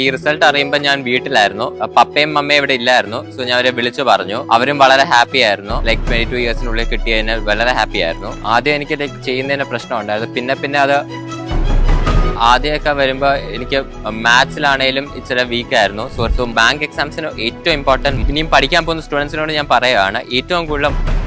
ഈ റിസൾട്ട് അറിയുമ്പോൾ ഞാൻ വീട്ടിലായിരുന്നു. പപ്പയും മമ്മയും ഇവിടെ ഇല്ലായിരുന്നു. സോ ഞാൻ അവരെ വിളിച്ചു പറഞ്ഞു. അവരും വളരെ ഹാപ്പി ആയിരുന്നു. ലൈക്ക് 22 ഇയേഴ്സിനുള്ളിൽ കിട്ടിയതിന് വളരെ ഹാപ്പി ആയിരുന്നു. ആദ്യം എനിക്ക് ലൈക്ക് ചെയ്യുന്നതിന് പ്രശ്നം ഉണ്ടായിരുന്നു. പിന്നെ അത് ആദ്യമൊക്കെ വരുമ്പോൾ എനിക്ക് മാത്സിലാണേലും ഇച്ചിരി വീക്കായിരുന്നു. സോ ബാങ്ക് എക്സാംസിന് ഏറ്റവും ഇമ്പോർട്ടൻറ്റ് ഇനിയും പഠിക്കാൻ പോകുന്ന സ്റ്റുഡൻസിനോട് ഞാൻ പറയുകയാണ്, ഏറ്റവും കൂടുതൽ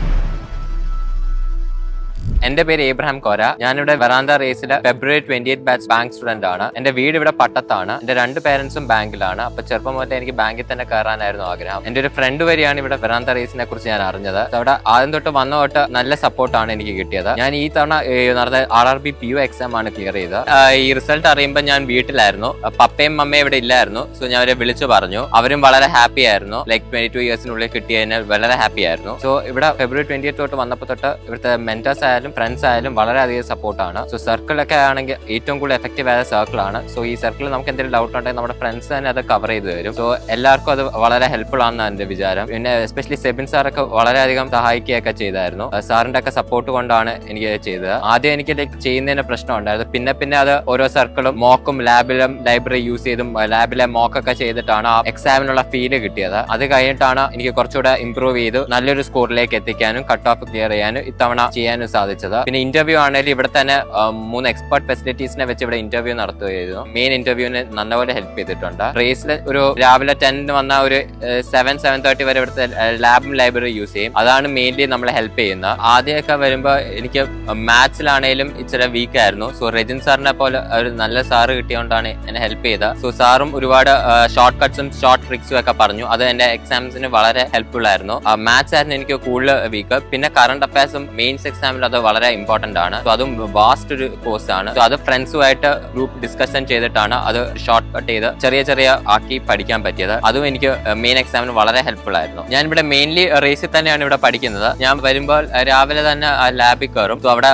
എന്റെ പേര് ഏബ്രഹാം കോര. ഞാനിവിടെ വെറാന്ത റേസിൽ ഫെബ്രുവരി 28 ബാച്ച് ബാങ്ക് സ്റ്റുഡന്റ് ആണ്. എന്റെ വീട് ഇവിടെ പട്ടത്താണ്. എന്റെ 2 പേരൻസും ബാങ്കിലാണ്. അപ്പൊ ചെറുപ്പം മുതലേ എനിക്ക് ബാങ്കിൽ തന്നെ കയറാനായിരുന്നു ആഗ്രഹം. എന്റെ ഒരു ഫ്രണ്ട് വരെയാണ് ഇവിടെ വെറാന്ത റേസിനെ കുറിച്ച് ഞാൻ അറിഞ്ഞത്. അവിടെ ആദ്യം തൊട്ട് വന്ന തൊട്ട് നല്ല സപ്പോർട്ടാണ് എനിക്ക് കിട്ടിയത്. ഞാൻ ഈ തവണ നടന്ന RRB PU എക്സാം ആണ് ക്ലിയർ ചെയ്തത്. ഈ റിസൾട്ട് അറിയുമ്പോൾ ഞാൻ വീട്ടിലായിരുന്നു. പപ്പയും മമ്മയും ഇവിടെ ഇല്ലായിരുന്നു. സോ ഞാൻ അവരെ വിളിച്ചു പറഞ്ഞു. അവരും വളരെ ഹാപ്പി ആയിരുന്നു. ലൈക്ക് 22 ഇയേഴ്സിനുള്ളിൽ കിട്ടിയതിന് വളരെ ഹാപ്പി ആയിരുന്നു. സോ ഇവിടെ ഫെബ്രുവരി 28 തൊട്ട് വന്നപ്പോൾ തൊട്ട് ഇവിടുത്തെ മെന്റേഴ്സ് ആയാലും ഫ്രണ്ട്സ് ആയാലും വളരെയധികം സപ്പോർട്ടാണ്. സോ സർക്കിളൊക്കെ ആണെങ്കിൽ ഏറ്റവും കൂടുതൽ എഫക്റ്റീവ് ആയ സർക്കിളാണ്. സോ ഈ സർക്കിളിൽ നമുക്ക് എന്തെങ്കിലും ഡൗട്ട് ഉണ്ടെങ്കിൽ നമ്മുടെ ഫ്രണ്ട്സ് തന്നെ അത് കവർ ചെയ്ത് തരും. സോ എല്ലാവർക്കും അത് വളരെ ഹെൽപ്ഫുൾ ആണെന്നാണ് എന്റെ വിചാരം. പിന്നെ എസ്പെഷ്യലി സെബിൻ സാറൊക്കെ വളരെയധികം സഹായിക്കുകയൊക്കെ ചെയ്തായിരുന്നു. സാറിന്റെ ഒക്കെ സപ്പോർട്ട് കൊണ്ടാണ് എനിക്ക് ചെയ്തത്. ആദ്യം എനിക്ക് ചെയ്യുന്നതിന് പ്രശ്നം ഉണ്ടായിരുന്നു. പിന്നെ അത് ഓരോ സർക്കിളും മോക്കും ലാബിലും ലൈബ്രറി യൂസ് ചെയ്തും ലാബിലെ മോക്കൊക്കെ ചെയ്തിട്ടാണ് ആ എക്സാമിനുള്ള ഫീല് കിട്ടിയത്. അത് കഴിഞ്ഞിട്ടാണ് എനിക്ക് കുറച്ചുകൂടെ ഇംപ്രൂവ് ചെയ്ത് നല്ലൊരു സ്കോറിലേക്ക് എത്തിക്കാനും കട്ട് ഓഫ് ക്ലിയർ ചെയ്യാനും ഇത്തവണ ചെയ്യാനും സാധിച്ചത്. പിന്നെ ഇന്റർവ്യൂ ആണെങ്കിലും ഇവിടെ തന്നെ 3 എക്സ്പെർട്ട് ഫെസിലിറ്റീസിനെ വെച്ച് ഇവിടെ ഇന്റർവ്യൂ നടത്തുകയായിരുന്നു. മെയിൻ ഇന്റർവ്യൂവിന് നല്ലപോലെ ഹെൽപ്പ് ചെയ്തിട്ടുണ്ട്. റേസിൽ ഒരു രാവിലെ 10 വന്ന ഒരു 7-7:30 വരെ ഇവിടുത്തെ ലാബും ലൈബ്രറി യൂസ് ചെയ്യും. അതാണ് മെയിൻലി നമ്മളെ ഹെൽപ്പ് ചെയ്യുന്നത്. ആദ്യമൊക്കെ വരുമ്പോൾ എനിക്ക് മാത്സിലാണേലും ഇച്ചിരി വീക്കായിരുന്നു. സോ റെജിൻ സാറിനെ പോലെ ഒരു നല്ല സാറ് കിട്ടിയോണ്ടാണ് എന്നെ ഹെൽപ്പ് ചെയ്തത്. സോ സാറും ഒരുപാട് ഷോർട്ട് കട്ട്സും ഷോർട്ട് ട്രിക്സും ഒക്കെ പറഞ്ഞു. അത് എന്റെ എക്സാംസിന് വളരെ ഹെൽപ്ഫുൾ ആയിരുന്നു. മാത്സ് ആയിരുന്നു എനിക്ക് കൂടുതൽ വീക്ക്. പിന്നെ കറണ്ട് അഫയേഴ്സും മെയിൻസ് എക്സാമിൽ അത് വളരെ ഇമ്പോർട്ടന്റ് ആണ്. സോ അതും വാസ്റ്റ് ഒരു കോഴ്സ് ആണ്. സോ അത് ഫ്രണ്ട്സുമായിട്ട് ഗ്രൂപ്പ് ഡിസ്കഷൻ ചെയ്തിട്ടാണ് അത് ഷോർട്ട് കട്ട് ചെയ്ത് ചെറിയ ആക്കി പഠിക്കാൻ പറ്റിയത്. അതും എനിക്ക് മെയിൻ എക്സാമിന് വളരെ ഹെൽപ്ഫുൾ ആയിരുന്നു. ഞാൻ ഇവിടെ മെയിൻലി റേസിൽ തന്നെയാണ് ഇവിടെ പഠിക്കുന്നത്. ഞാൻ വരുമ്പോൾ രാവിലെ തന്നെ ലാബിൽ കയറും. സോ അവിടെ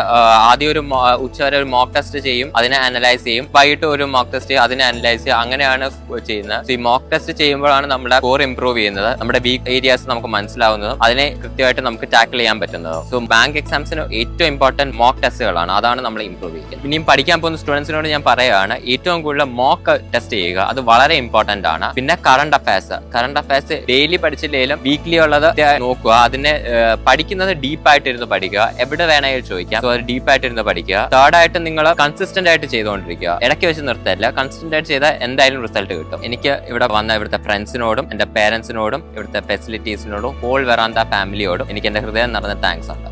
ആദ്യം ഒരു ഉച്ചവരെ ഒരു മോക്ക് ടെസ്റ്റ് ചെയ്യും, അതിനെ അനലൈസ് ചെയ്യും. വൈകിട്ട് ഒരു മോക്ക് ടെസ്റ്റ് ചെയ്യും, അതിനെ അനലൈസ് ചെയ്യും. അങ്ങനെയാണ് ചെയ്യുന്നത്. സോ ഈ മോക്ക് ടെസ്റ്റ് ചെയ്യുമ്പോഴാണ് നമ്മുടെ സ്കോർ ഇംപ്രൂവ് ചെയ്യുന്നത്, നമ്മുടെ വീക്ക് ഏരിയാസ് നമുക്ക് മനസ്സിലാവുന്നതും അതിനെ കൃത്യമായിട്ട് നമുക്ക് ടാക്കിൾ ചെയ്യാൻ പറ്റുന്നതും. സോ ബാങ്ക് എക്സാംസിന് ഏറ്റവും ഇമ്പോർട്ടന്റ് മോക്ക് ടെസ്റ്റുകളാണ്. അതാണ് നമ്മൾ ഇംപ്രൂവ് ചെയ്യുക. ഇനിയും പഠിക്കാൻ പോകുന്ന സ്റ്റുഡൻസിനോട് ഞാൻ പറയുകയാണ്, ഏറ്റവും കൂടുതൽ മോക്ക് ടെസ്റ്റ് ചെയ്യുക. അത് വളരെ ഇമ്പോർട്ടന്റ് ആണ്. പിന്നെ കറണ്ട് അഫയേഴ്സ് ഡെയിലി പഠിച്ചില്ലെങ്കിലും വീക്ക്ലി ഉള്ളത് നോക്കുക. അതിനെ പഠിക്കുന്നത് ഡീപ്പായിട്ടിരുന്ന് പഠിക്കുക. എവിടെ വേണമെങ്കിലും ചോദിക്കാം. സോ അത് ഡീപ്പായിട്ടിരുന്ന് പഠിക്കുക. തേർഡായിട്ട് നിങ്ങൾ കൺസിസ്റ്റന്റ് ആയിട്ട് ചെയ്തുകൊണ്ടിരിക്കുക. ഇടയ്ക്ക് വെച്ച് നിർത്തല്ല. കൺസിസ്റ്റന്റ് ആയിട്ട് ചെയ്താൽ എന്തായാലും റിസൾട്ട് കിട്ടും. എനിക്ക് ഇവിടെ വന്ന ഇവിടുത്തെ ഫ്രണ്ട്സിനോടും എന്റെ പേരൻസിനോടും ഇവിടുത്തെ ഫെസിലിറ്റീസിനോടും ഹോൾ വെറാന്ത ഫാമിലിയോടും എനിക്ക് എന്റെ ഹൃദയം നിറഞ്ഞ താങ്ക്സ് ഉണ്ട്.